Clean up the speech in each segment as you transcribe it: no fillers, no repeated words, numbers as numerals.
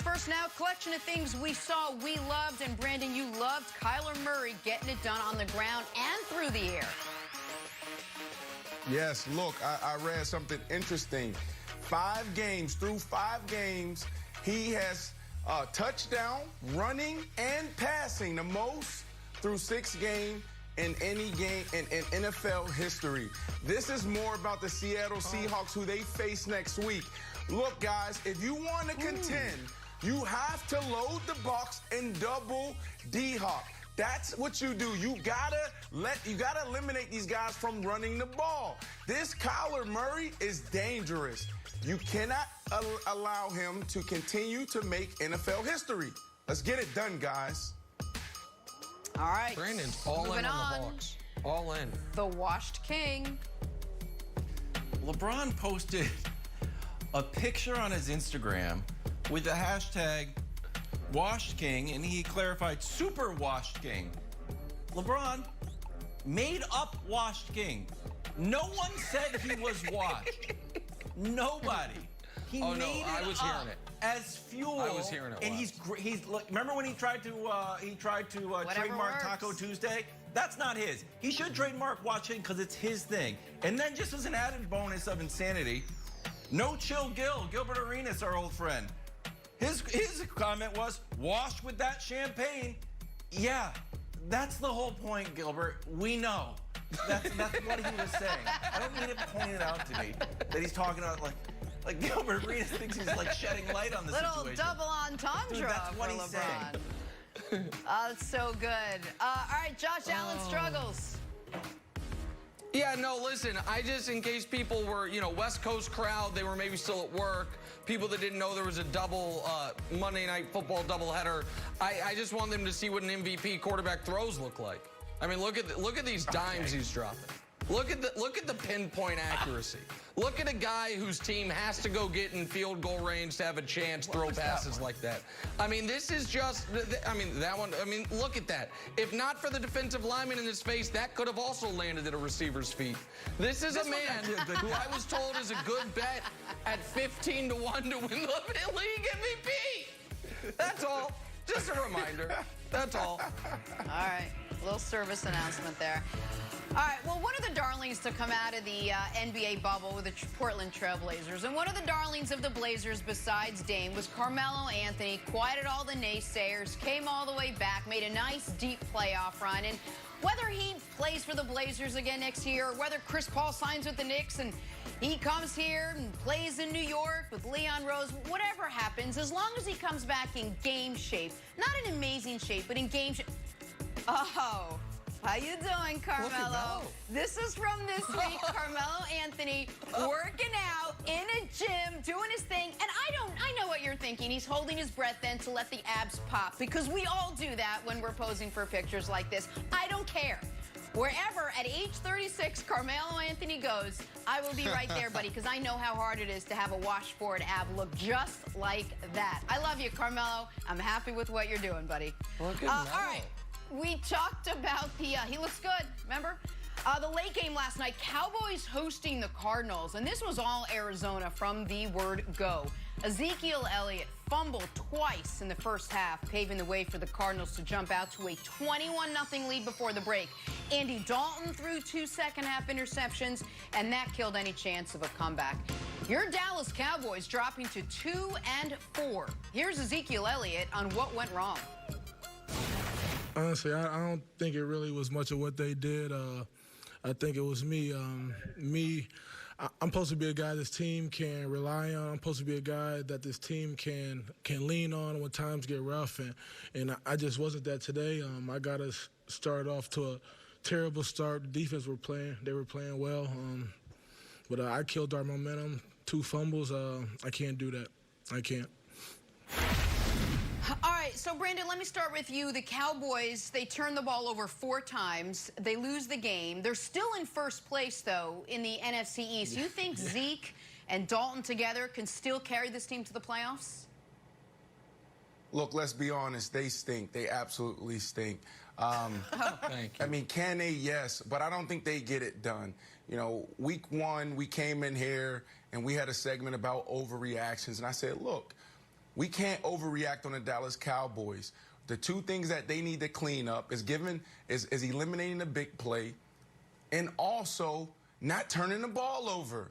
first now, collection of things we saw, we loved, and Brandon, you loved Kyler Murray getting it done on the ground and through the air. Yes, look, I read something interesting. Through 5 games, he has touchdown, running, and passing, the most through 6 games in any game in NFL history. This is more about the Seattle Seahawks, who they face next week. Look, guys, if you want to contend, you have to load the box and double D-Hop. That's what you do. You gotta eliminate these guys from running the ball. This Kyler Murray is dangerous. You cannot allow him to continue to make NFL history. Let's get it done, guys. All right. Brandon's all in on the Hawks. All in. The Washed King. LeBron posted a picture on his Instagram with the hashtag Washed King, and he clarified Super Washed King. LeBron made up Washed King. No one said he was washed. Nobody. He made it I was hearing it as fuel. I was hearing it. And he's look. Remember when he tried to trademark Taco Tuesday? That's not his. He should trademark Washed King because it's his thing. And then just as an added bonus of insanity, No Chill Gilbert Arenas, our old friend. His comment was, washed with that champagne. Yeah, that's the whole point, Gilbert. We know. That's what he was saying. I don't need it pointed out to me that he's talking about like Gilbert Arenas thinks he's like shedding light on the situation. Little double entendre. Dude, that's what for he's LeBron. saying. That's so good. All right, Josh Allen struggles. Yeah, no, listen, I just, in case people were, West Coast crowd, they were maybe still at work, people that didn't know there was a double Monday Night Football doubleheader, I just want them to see what an MVP quarterback throws look like. I mean, look at these dimes he's dropping. Look at the pinpoint accuracy. Look at a guy whose team has to go get in field goal range to have a chance throw passes like that. I mean, this is just, that one, look at that. If not for the defensive lineman in his face, that could have also landed at a receiver's feet. This is a man who I was told is a good bet at 15 to 1 to win the league MVP. That's all. Just a reminder. That's all. All right, a little service announcement there. All right, well, one of the darlings to come out of the NBA bubble with the Portland Trail Blazers, and one of the darlings of the Blazers besides Dame was Carmelo Anthony, quieted all the naysayers, came all the way back, made a nice deep playoff run, and whether he plays for the Blazers again next year, or whether Chris Paul signs with the Knicks and he comes here and plays in New York with Leon Rose, whatever happens, as long as he comes back in game shape, not in amazing shape, but in game shape. Oh. How you doing, Carmelo? This is from this week. Carmelo Anthony working out in a gym, doing his thing. And I know what you're thinking. He's holding his breath then to let the abs pop, because we all do that when we're posing for pictures like this. I don't care. Wherever at age 36 Carmelo Anthony goes, I will be right there, buddy, because I know how hard it is to have a washboard ab look just like that. I love you, Carmelo. I'm happy with what you're doing, buddy. Look at all right. We talked about the, he looks good, remember? The late game last night, Cowboys hosting the Cardinals, and this was all Arizona from the word go. Ezekiel Elliott fumbled twice in the first half, paving the way for the Cardinals to jump out to a 21-0 lead before the break. Andy Dalton threw 2 second-half interceptions, and that killed any chance of a comeback. Your Dallas Cowboys dropping to 2-4. Here's Ezekiel Elliott on what went wrong. Honestly, I don't think it really was much of what they did. I think it was me. I'm supposed to be a guy this team can rely on. I'm supposed to be a guy that this team can lean on when times get rough, and I just wasn't that today. I got us started off to a terrible start. The defense they were playing well, but I killed our momentum. 2 fumbles. I can't do that. I can't. All right, so Brandon, let me start with you. The Cowboys, they turn the ball over 4 times. They lose the game. They're still in first place, though, in the NFC East. You think Zeke and Dalton together can still carry this team to the playoffs? Look, let's be honest. They stink. They absolutely stink. Thank you. I mean, can they? Yes, but I don't think they get it done. Week 1, we came in here and we had a segment about overreactions, and I said, look, We can't overreact on the Dallas Cowboys. The two things that they need to clean up is eliminating the big play and also not turning the ball over.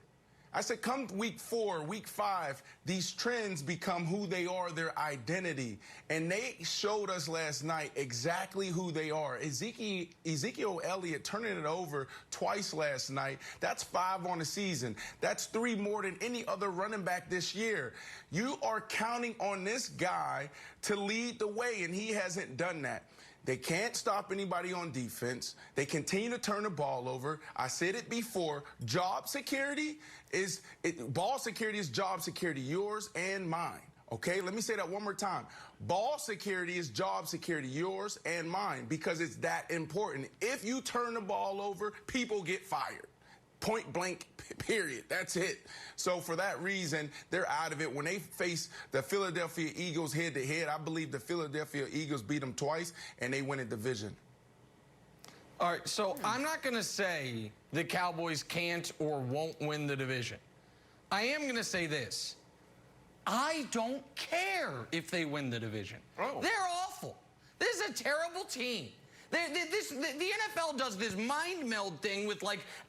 I said, come week 4, week 5, these trends become who they are, their identity. And they showed us last night exactly who they are. Ezekiel Elliott turning it over twice last night. That's 5 on the season. That's 3 more than any other running back this year. You are counting on this guy to lead the way, and he hasn't done that. They can't stop anybody on defense. They continue to turn the ball over. I said it before. Ball security is job security, yours and mine. Okay, let me say that one more time. Ball security is job security, yours and mine, because it's that important. If you turn the ball over, people get fired. Point blank, period. That's it. So for that reason, they're out of it. When they face the Philadelphia Eagles head-to-head, I believe the Philadelphia Eagles beat them twice, and they win a division. All right, so I'm not going to say the Cowboys can't or won't win the division. I am going to say this. I don't care if they win the division. Oh. They're awful. This is a terrible team. The NFL does this mind meld thing with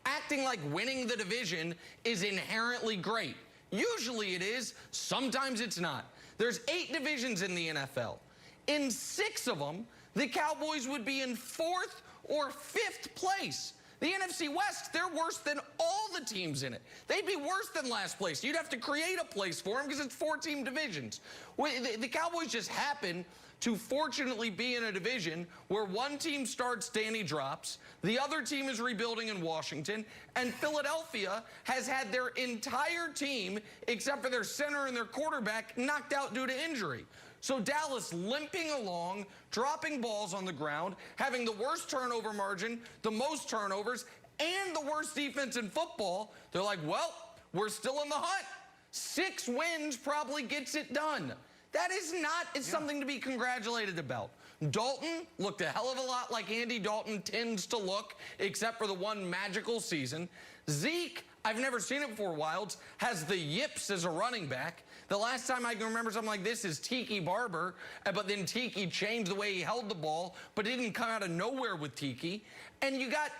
acting like winning the division is inherently great. Usually it is, sometimes it's not. There's 8 divisions in the NFL. In 6 of them, the Cowboys would be in 4th or 5th place. The NFC West, they're worse than all the teams in it. They'd be worse than last place. You'd have to create a place for them because it's 4-team divisions. The Cowboys just happen to fortunately be in a division where one team starts, Danny drops, the other team is rebuilding in Washington, and Philadelphia has had their entire team, except for their center and their quarterback, knocked out due to injury. So Dallas limping along, dropping balls on the ground, having the worst turnover margin, the most turnovers, and the worst defense in football. They're like, well, we're still in the hunt. 6 wins probably gets it done. That is not something to be congratulated about. Dalton looked a hell of a lot like Andy Dalton tends to look, except for the one magical season. Zeke, I've never seen it before, Wilds, has the yips as a running back. The last time I can remember something like this is Tiki Barber, but then Tiki changed the way he held the ball, but it didn't come out of nowhere with Tiki. And you got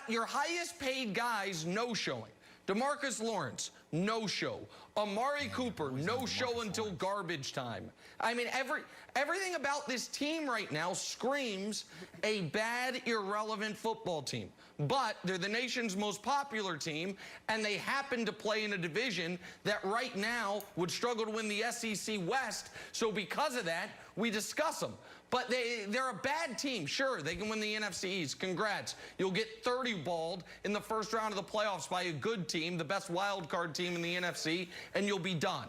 your highest paid guys no-showing. DeMarcus Lawrence, no-show. Amari Cooper, no-show until garbage time. I mean, everything about this team right now screams a bad, irrelevant football team. But they're the nation's most popular team, and they happen to play in a division that right now would struggle to win the SEC West. So because of that, we discuss them. But they're a bad team. Sure, they can win the NFC East. Congrats. You'll get 30-balled in the first round of the playoffs by a good team, the best wild card team in the NFC, and you'll be done.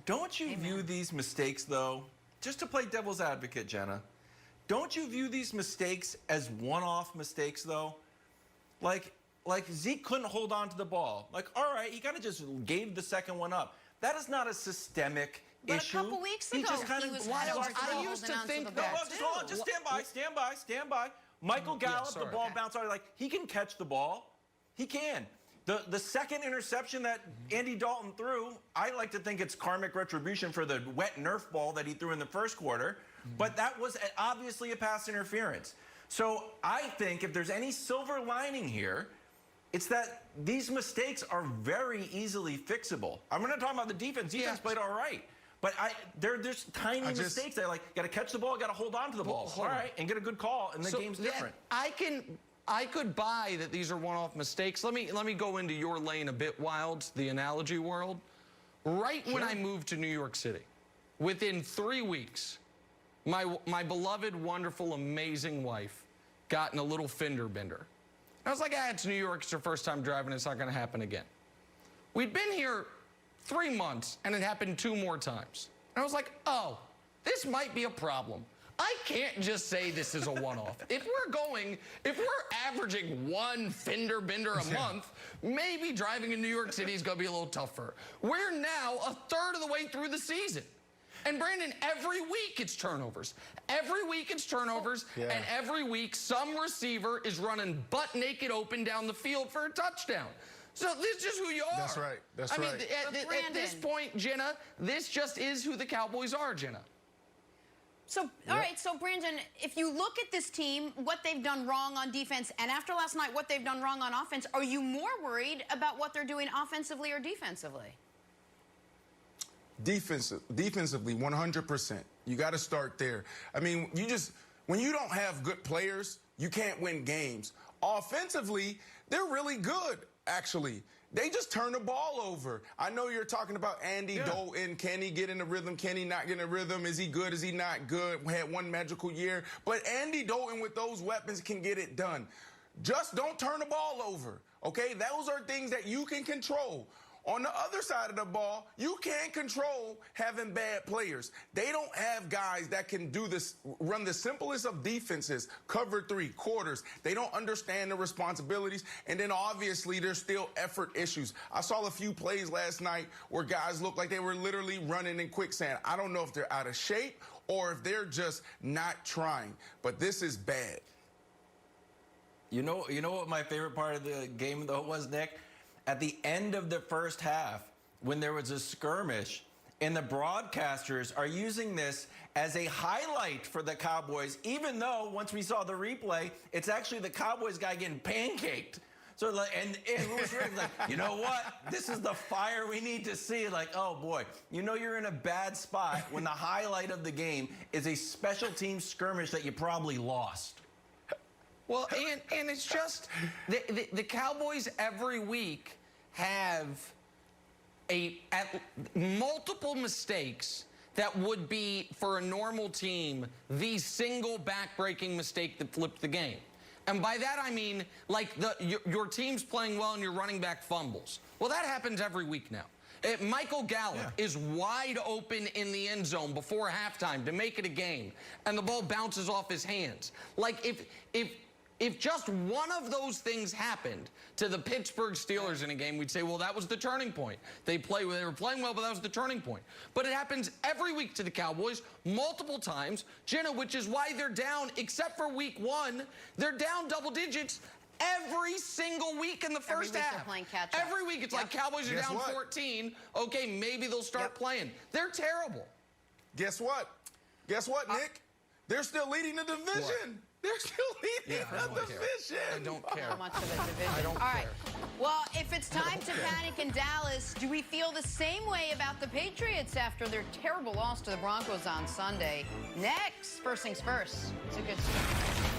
Don't you view these mistakes, though, just to play devil's advocate, Jenna, don't you view these mistakes as one-off mistakes, though? Like Zeke couldn't hold on to the ball. Like, all right, he kind of just gave the second one up. That is not a systemic issue. A couple weeks ago, he was I used to think that. Just stand by. Michael Gallup, the ball bounced out. Like, he can catch the ball. He can. The second interception that Andy Dalton threw, I like to think it's karmic retribution for the wet Nerf ball that he threw in the first quarter. But that was obviously a pass interference. So I think if there's any silver lining here, it's that these mistakes are very easily fixable. I'm going to talk about the defense. Defense played all right. But there's tiny mistakes that, like, got to catch the ball, got to hold on to the ball. All right, and get a good call, and the game's different. I could buy that these are one-off mistakes. Let me go into your lane a bit, Wilds, the analogy world. Right when I moved to New York City, within 3 weeks, my beloved, wonderful, amazing wife got in a little fender bender. I was like, it's New York. It's her first time driving. It's not going to happen again. We'd been here 3 months, and it happened 2 more times. And I was like, oh, this might be a problem. I can't just say this is a one-off. If we're averaging 1 fender bender a month, maybe driving in New York City is going to be a little tougher. We're now a third of the way through the season. And Brandon, every week it's turnovers. Every week it's turnovers, and every week some receiver is running butt naked open down the field for a touchdown. So this is just who you are. That's right. That's I right. mean, at this point, Jenna, this just is who the Cowboys are, Jenna. So, all right, so Brandon, if you look at this team, what they've done wrong on defense, and after last night, what they've done wrong on offense, are you more worried about what they're doing offensively or defensively? Defensively, 100%. You got to start there. I mean, when you don't have good players, you can't win games. Offensively, they're really good, actually. They just turn the ball over. I know you're talking about Andy Dalton. Can he get in the rhythm? Can he not get in the rhythm? Is he good? Is he not good? We had one magical year. But Andy Dalton with those weapons can get it done. Just don't turn the ball over, okay? Those are things that you can control. On the other side of the ball, you can't control having bad players. They don't have guys that can do this, run the simplest of defenses, cover 3 quarters. They don't understand the responsibilities. And then obviously there's still effort issues. I saw a few plays last night where guys looked like they were literally running in quicksand. I don't know if they're out of shape or if they're just not trying, but this is bad. You know what my favorite part of the game though was, Nick? At the end of the first half, when there was a skirmish, and the broadcasters are using this as a highlight for the Cowboys, even though once we saw the replay, it's actually the Cowboys guy getting pancaked. So and it was really like, you know what? This is the fire we need to see. Like, oh boy, you know you're in a bad spot when the highlight of the game is a special team skirmish that you probably lost. Well, and it's just the Cowboys every week have multiple mistakes that would be, for a normal team, the single back-breaking mistake that flipped the game. And by that I mean, like, your team's playing well and your running back fumbles. Well, that happens every week now. Michael Gallup is wide open in the end zone before halftime to make it a game, and the ball bounces off his hands. Like, if just one of those things happened to the Pittsburgh Steelers in a game, we'd say, well, that was the turning point. They were playing well, but that was the turning point. But it happens every week to the Cowboys, multiple times, Jenna, which is why they're down, except for week 1, they're down double digits every single week in the first half. They're playing catch up. Every week, it's like Cowboys are down 14. Okay, maybe they'll start playing. They're terrible. Guess what? Guess what, Nick? They're still leading the division. What? They're still leading the division. I don't care. How much of a division? I don't All right. Well, if it's time to panic in Dallas, do we feel the same way about the Patriots after their terrible loss to the Broncos on Sunday? Next, first things first. It's a good story.